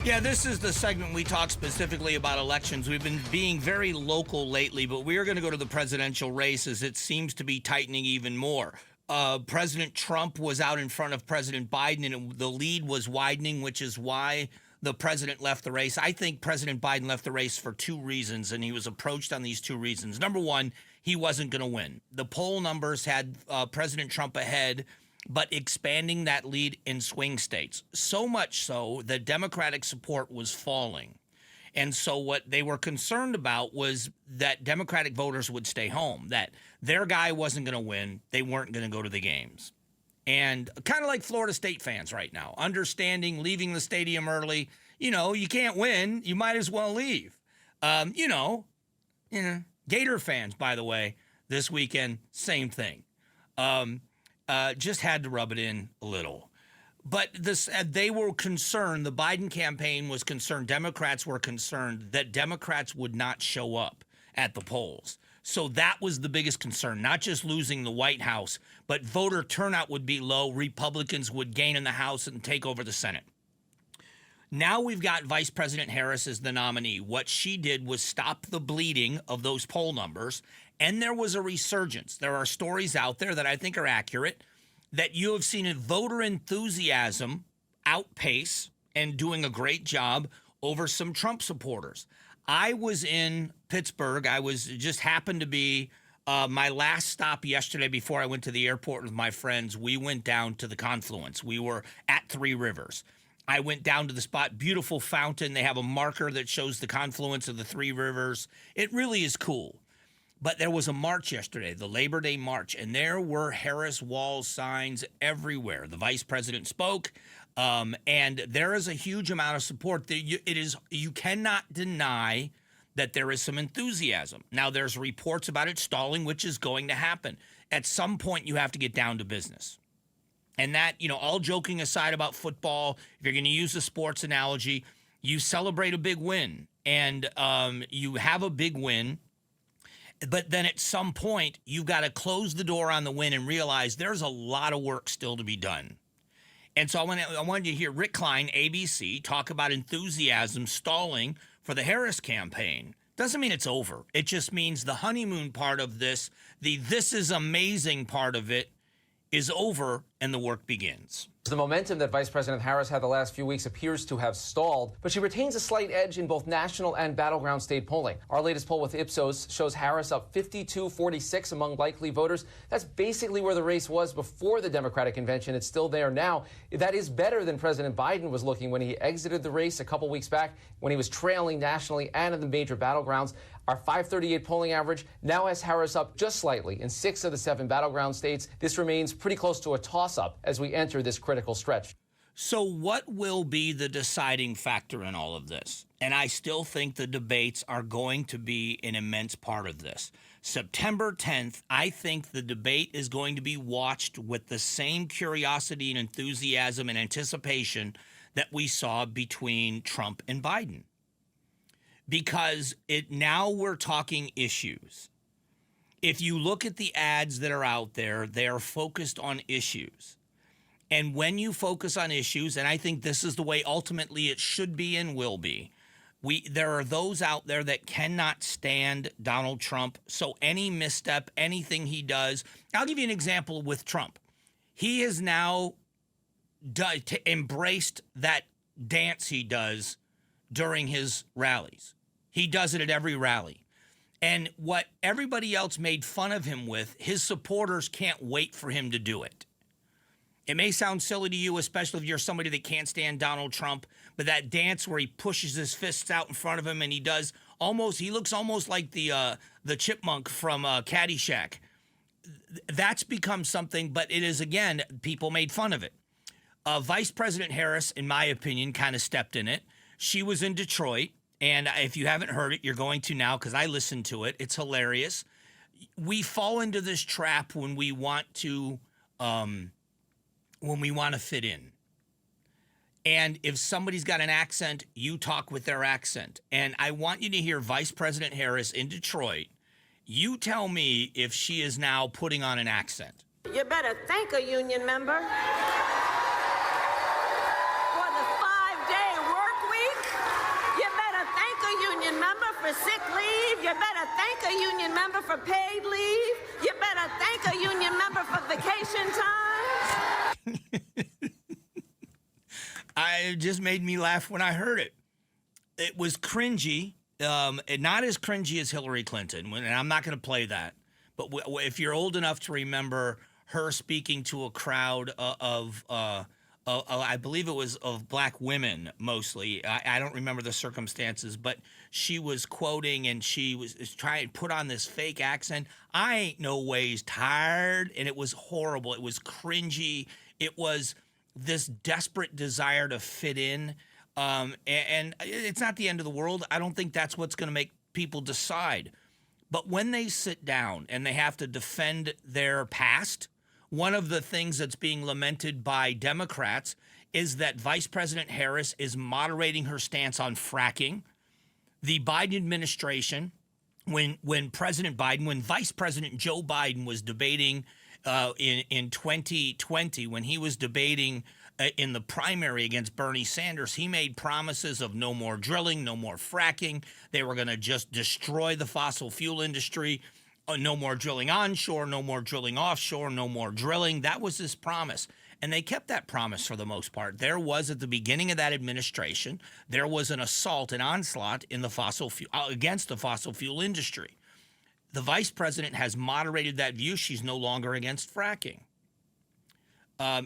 Yeah, this is the segment we talk specifically about elections. We've been being very local lately, but we are going to go to the presidential race as it seems to be tightening even more. President Trump was out in front of President Biden, and the lead was widening, which is why the president left the race. I think President Biden left the race for two reasons, and he was approached on these two reasons. Number one, he wasn't going to win. The poll numbers had President Trump ahead, but expanding that lead in swing states. So much so that Democratic support was falling. And so what they were concerned about was that Democratic voters would stay home, that their guy wasn't going to win. They weren't going to go to the games. And kind of like Florida State fans right now, understanding leaving the stadium early. You know, you can't win. You might as well leave. Gator fans, by the way, this weekend, same thing. Just had to rub it in a little. But they were concerned, the Biden campaign was concerned, Democrats were concerned that Democrats would not show up at the polls. So that was the biggest concern, not just losing the White House, but voter turnout would be low, Republicans would gain in the House and take over the Senate. Now we've got Vice President Harris as the nominee. What she did was stop the bleeding of those poll numbers, and there was a resurgence. There are stories out there that I think are accurate that you have seen voter enthusiasm outpace and doing a great job over some Trump supporters. I was in Pittsburgh. Just happened to be my last stop yesterday before I went to the airport with my friends. We went down to the confluence. We were at Three Rivers. I went down to the spot, beautiful fountain. They have a marker that shows the confluence of the Three Rivers. It really is cool. But there was a march yesterday, the Labor Day March, and there were Harris wall signs everywhere. The vice president spoke, and there is a huge amount of support. You cannot deny that there is some enthusiasm. Now, there's reports about it stalling, which is going to happen. At some point, you have to get down to business. And that, all joking aside about football, if you're going to use a sports analogy, you celebrate a big win, and you have a big win. But then at some point, you've got to close the door on the win and realize there's a lot of work still to be done. And so I wanted to hear Rick Klein, ABC, talk about enthusiasm stalling for the Harris campaign. Doesn't mean it's over. It just means the honeymoon part of this, this is amazing part of it, is over and the work begins. The momentum that Vice President Harris had the last few weeks appears to have stalled, but she retains a slight edge in both national and battleground state polling. Our latest poll with Ipsos shows Harris up 52-46 among likely voters. That's basically where the race was before the Democratic convention. It's still there now. That is better than President Biden was looking when he exited the race a couple weeks back, when he was trailing nationally and in the major battlegrounds. Our 538 polling average now has Harris up just slightly in 6 of the 7 battleground states. This remains pretty close to a toss-up as we enter this critical stretch. So what will be the deciding factor in all of this? And I still think the debates are going to be an immense part of this. September 10th, I think the debate is going to be watched with the same curiosity and enthusiasm and anticipation that we saw between Trump and Biden. Because now we're talking issues. If you look at the ads that are out there, they are focused on issues. And when you focus on issues, and I think this is the way ultimately it should be and will be, there are those out there that cannot stand Donald Trump. So any misstep, anything he does, I'll give you an example with Trump. He has now embraced that dance he does during his rallies. He does it at every rally. And what everybody else made fun of him with, his supporters can't wait for him to do it. It may sound silly to you, especially if you're somebody that can't stand Donald Trump, but that dance where he pushes his fists out in front of him and he looks almost like the chipmunk from Caddyshack. That's become something, but it is, again, people made fun of it. Vice President Harris, in my opinion, kind of stepped in it. She was in Detroit. And if you haven't heard it, you're going to now because I listened to it. It's hilarious. We fall into this trap when we want to fit in. And if somebody's got an accent, you talk with their accent. And I want you to hear Vice President Harris in Detroit. You tell me if she is now putting on an accent. You better thank a union member for the 5-day work week. for sick leave. You better thank a union member for paid leave. You better thank a union member for vacation time. It just made me laugh when I heard it. It was cringy, not as cringy as Hillary Clinton, and I'm not going to play that. But if you're old enough to remember her speaking to a crowd of I believe it was of black women mostly. I don't remember the circumstances, but she was quoting and she was trying to put on this fake accent. I ain't no ways tired. And it was horrible. It was cringy. It was this desperate desire to fit in. And it's not the end of the world. I don't think that's what's going to make people decide. But when they sit down and they have to defend their past, one of the things that's being lamented by Democrats is that Vice President Harris is moderating her stance on fracking. The Biden administration, when Vice President Joe Biden was debating in 2020, when he was debating in the primary against Bernie Sanders, he made promises of no more drilling, no more fracking. They were going to just destroy the fossil fuel industry. No more drilling onshore, no more drilling offshore, no more drilling. That was his promise. And they kept that promise for the most part. There was, at the beginning of that administration, there was an assault, an onslaught in the fossil fuel against the fossil fuel industry. The vice president has moderated that view. She's no longer against fracking.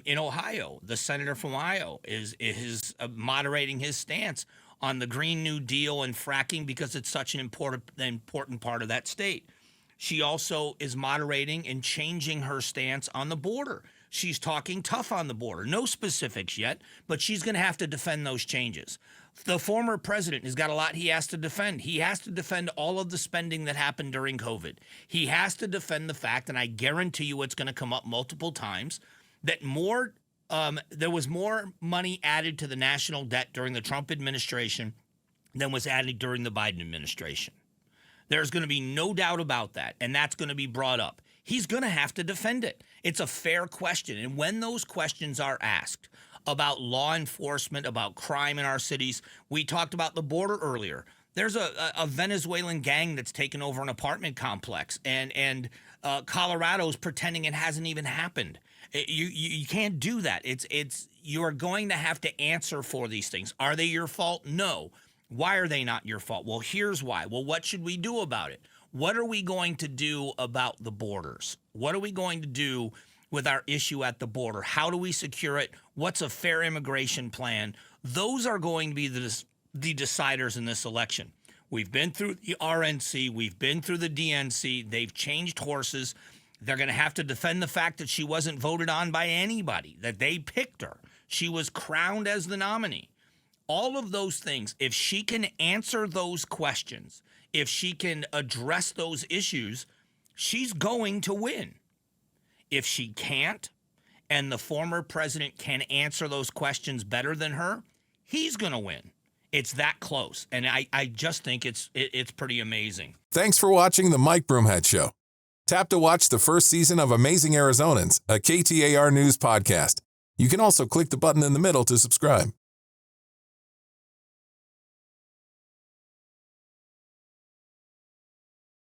In Ohio, the senator from Ohio is moderating his stance on the Green New Deal and fracking because it's such an important part of that state. She also is moderating and changing her stance on the border. She's talking tough on the border. No specifics yet, but she's going to have to defend those changes. The former president has got a lot he has to defend. He has to defend all of the spending that happened during COVID. He has to defend the fact, and I guarantee you it's going to come up multiple times, that there was more money added to the national debt during the Trump administration than was added during the Biden administration. There's going to be no doubt about that, and that's going to be brought up. He's going to have to defend it. It's a fair question, and when those questions are asked about law enforcement, about crime in our cities, we talked about the border earlier. There's a Venezuelan gang that's taken over an apartment complex, and Colorado's pretending it hasn't even happened. You can't do that. You are going to have to answer for these things. Are they your fault? No. Why are they not your fault? Well, here's why. Well, what should we do about it? What are we going to do about the borders? What are we going to do with our issue at the border? How do we secure it? What's a fair immigration plan? Those are going to be the deciders in this election. We've been through the RNC. We've been through the DNC. They've changed horses. They're going to have to defend the fact that she wasn't voted on by anybody, that they picked her. She was crowned as the nominee. All of those things, if she can answer those questions, if she can address those issues, she's going to win. If she can't, and the former president can answer those questions better than her, he's going to win. It's that close, and I just think it's pretty amazing. Thanks for watching the Mike Broomhead Show. Tap to watch the first season of Amazing Arizonans, a KTAR News podcast. You can also click the button in the middle to subscribe.